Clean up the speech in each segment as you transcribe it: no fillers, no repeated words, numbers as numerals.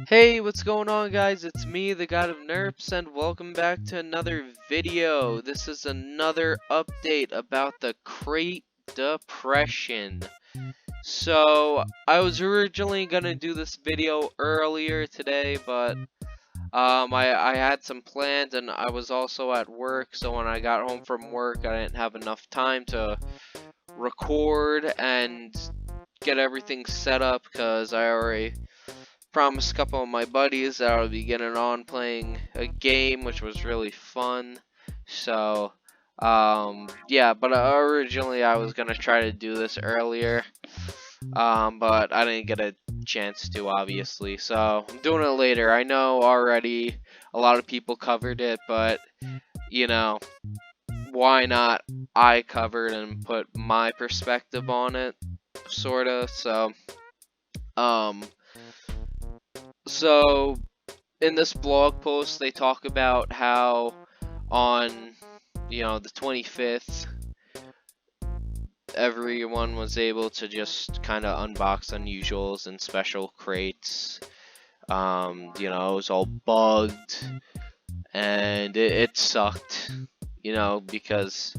Hey, what's going on, guys? It's me, the God of Nerps, and welcome back to another video. This is another update about the Crate Depression. So, I was originally gonna do this video earlier today, but I had some plans, and I was also at work, so when I got home from work, I didn't have enough time to record and get everything set up, because I already promised a couple of my buddies that I would be getting on playing a game, which was really fun. So, yeah, but originally I was gonna try to do this earlier, but I didn't get a chance to, obviously. So I'm doing it later. I know already a lot of people covered it, but you know, why not? I covered and put my perspective on it, sorta. Um, so in this blog post they talk about how on the 25th everyone was able to just kind of unbox unusuals and special crates. It was all bugged and it sucked, because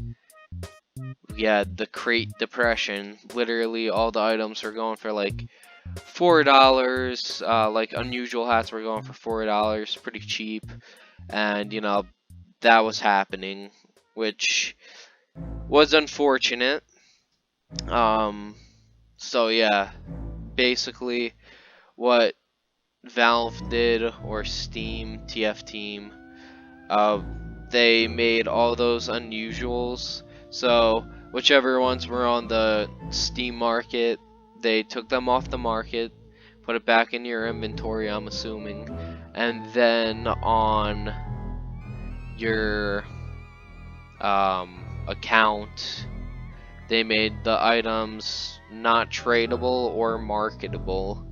yeah, the crate depression, literally all the items were going for like $4. Like unusual hats were going for $4, pretty cheap. And that was happening, which was unfortunate. So yeah, basically what Valve did, or Steam, TF Team, they made all those unusuals. So whichever ones were on the Steam market, they took them off the market, put it back in your inventory, I'm assuming, and then on your account, they made the items not tradable or marketable.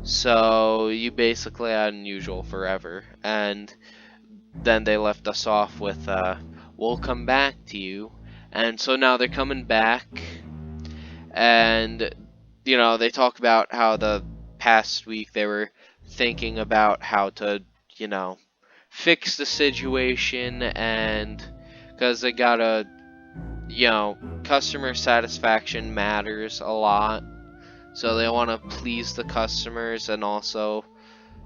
So you basically had unusual forever. And then they left us off with, we'll come back to you. And so now they're coming back. And, they talk about how the past week they were thinking about how to, fix the situation, and because they gotta, customer satisfaction matters a lot, so they want to please the customers and also,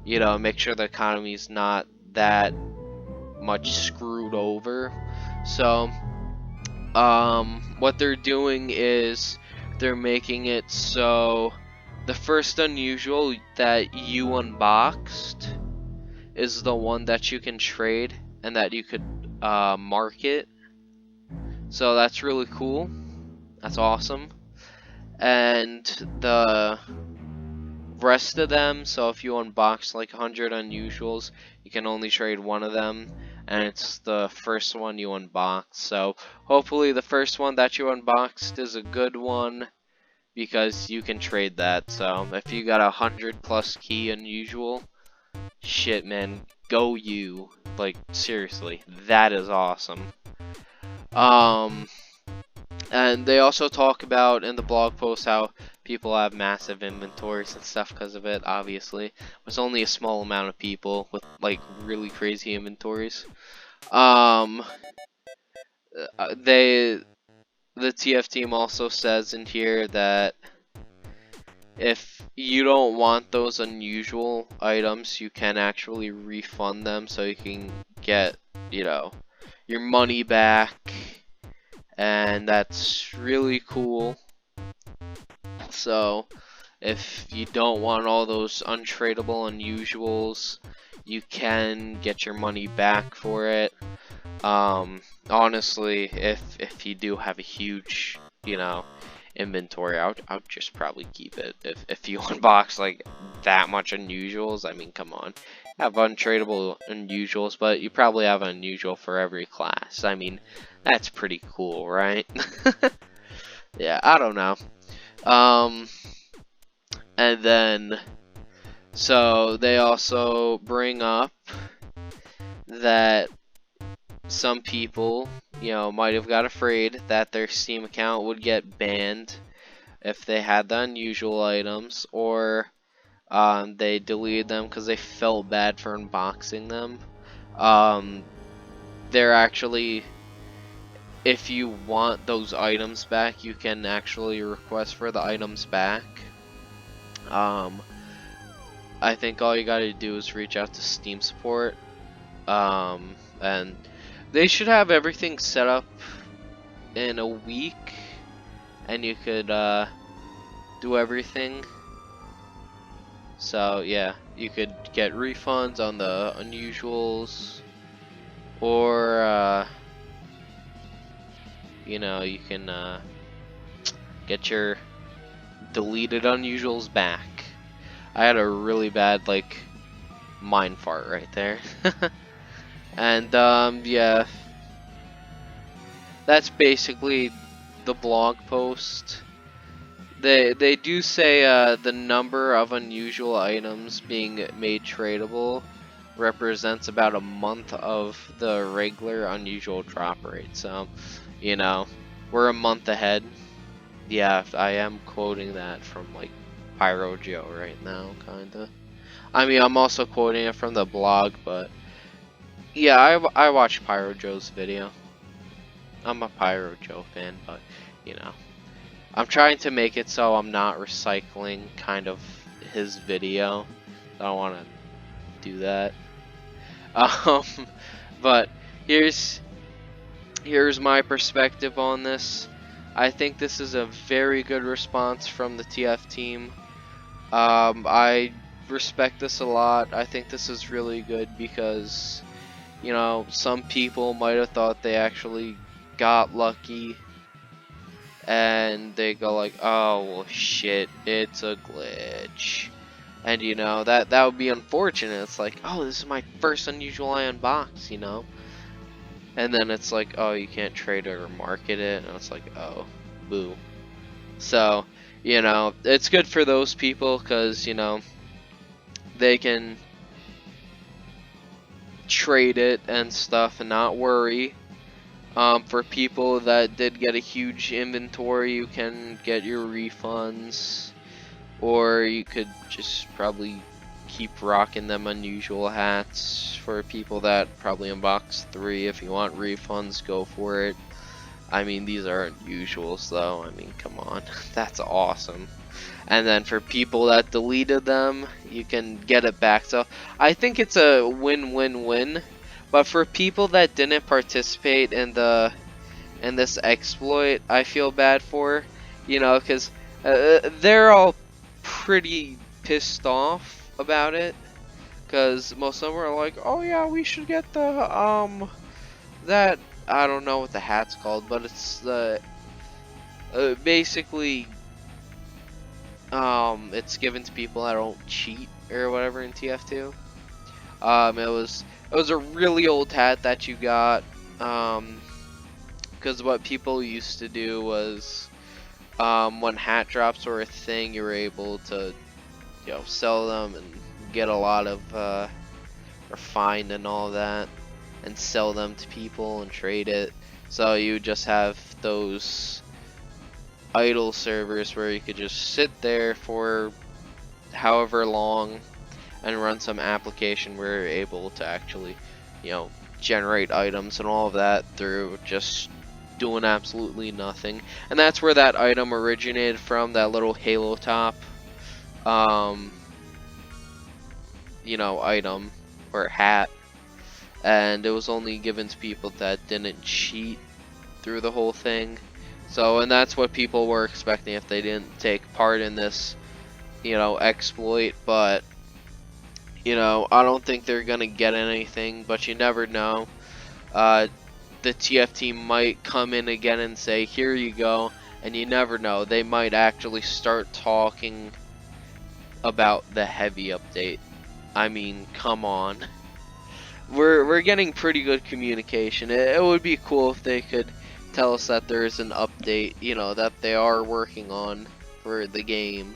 make sure the economy's not that much screwed over. So, what they're doing is they're making it so the first unusual that you unboxed is the one that you can trade and that you could market. So that's really cool. That's awesome. And the rest of them, so if you unbox like 100 unusuals, you can only trade one of them, and it's the first one you unbox. So hopefully the first one that you unboxed is a good one, because you can trade that. So if you got 100+ key unusual, shit man, go you. Like seriously, that is awesome. And they also talk about in the blog post how people have massive inventories and stuff because of it, obviously. There's only a small amount of people with like really crazy inventories. The TF team also says in here that if you don't want those unusual items, you can actually refund them, so you can get, your money back, and that's really cool. So if you don't want all those untradeable unusuals, you can get your money back for it. Honestly, if you do have a huge, inventory, I would just probably keep it. If you unbox like that much unusuals, I mean, come on. Have untradeable unusuals, but you probably have an unusual for every class. I mean, that's pretty cool, right? Yeah, I don't know. And then, so they also bring up that some people, might have got afraid that their Steam account would get banned if they had the unusual items, or They deleted them because they felt bad for unboxing them. They're actually, if you want those items back, you can actually request for the items back. I think all you gotta do is reach out to Steam support, and they should have everything set up in a week, and you could do everything. So yeah, you could get refunds on the unusuals, or you know, you can get your deleted unusuals back. I had a really bad like mind fart right there. And yeah, that's basically the blog post. They do say the number of unusual items being made tradable represents about a month of the regular unusual drop rate. So, you know, we're a month ahead. Yeah, I am quoting that from like Pyro Joe right now, kinda. I mean, I'm also quoting it from the blog, but yeah, I watched Pyro Joe's video. I'm a Pyro Joe fan, but you know, I'm trying to make it so I'm not recycling kind of his video. I don't want to do that. Um, but here's my perspective on this. I think this is a very good response from the TF team. I respect this a lot. I think this is really good because, you know, some people might have thought they actually got lucky, and they go like, oh well shit, it's a glitch. And you know, that would be unfortunate. It's like, oh, this is my first unusual I unbox, you know? And then it's like, oh, you can't trade it or market it, and it's like, oh, boo. So, you know, it's good for those people because, you know, they can trade it and stuff and not worry. For people that did get a huge inventory, you can get your refunds, or you could just probably keep rocking them unusual hats. For people that probably unbox 3, if you want refunds, go for it. I mean, these aren't usuals though. I mean, come on, that's awesome. And then for people that deleted them, you can get it back. So I think it's a win-win-win. But for people that didn't participate in this exploit, I feel bad for, you know, because they're all pretty pissed off about it. Because most of them were like, oh yeah, we should get the that, I don't know what the hat's called, but it's the basically it's given to people that don't cheat or whatever in TF2. It was a really old hat that you got, because what people used to do was, when hat drops were a thing, you were able to, you know, sell them and get a lot of refined and all that, and sell them to people and trade it. So you just have those idle servers where you could just sit there for however long and run some application where you're able to actually, you know, generate items and all of that through just doing absolutely nothing. And that's where that item originated from, that little halo top you know, item or hat. And it was only given to people that didn't cheat through the whole thing. So, and that's what people were expecting if they didn't take part in this, you know, exploit. But, you know, I don't think they're gonna get anything, but you never know. The TF team might come in again and say, here you go, and you never know. They might actually start talking about the heavy update. I mean, come on. We're getting pretty good communication. It would be cool if they could tell us that there's an update, you know, that they are working on for the game,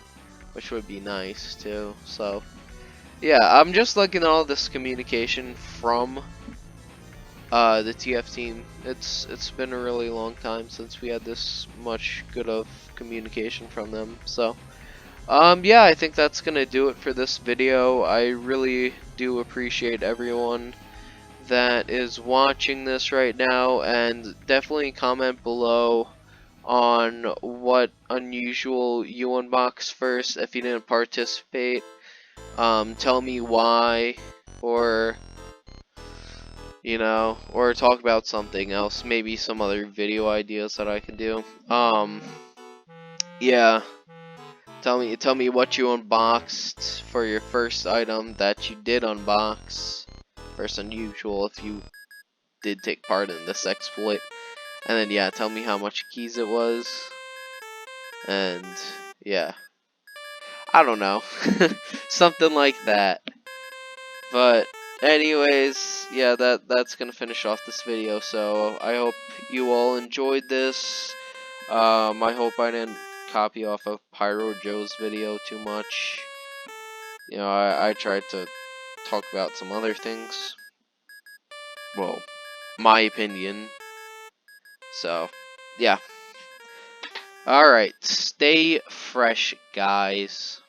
which would be nice too. So yeah, I'm just liking all this communication from the TF team. It's been a really long time since we had this much good of communication from them. So Yeah, I think that's gonna do it for this video. I really do appreciate everyone that is watching this right now, and definitely comment below on what unusual you unbox first if you didn't participate. Tell me why, or or talk about something else, maybe some other video ideas that I can do. Yeah, tell me what you unboxed for your first item that you did unbox. First unusual if you did take part in this exploit. And then yeah, tell me how much keys it was. And yeah, I don't know. Something like that. But anyways, yeah, that's gonna finish off this video. So I hope you all enjoyed this. I hope I didn't copy off of Pyro Joe's video too much. I tried to talk about some other things. Well, my opinion. So, yeah. Alright, stay fresh, guys.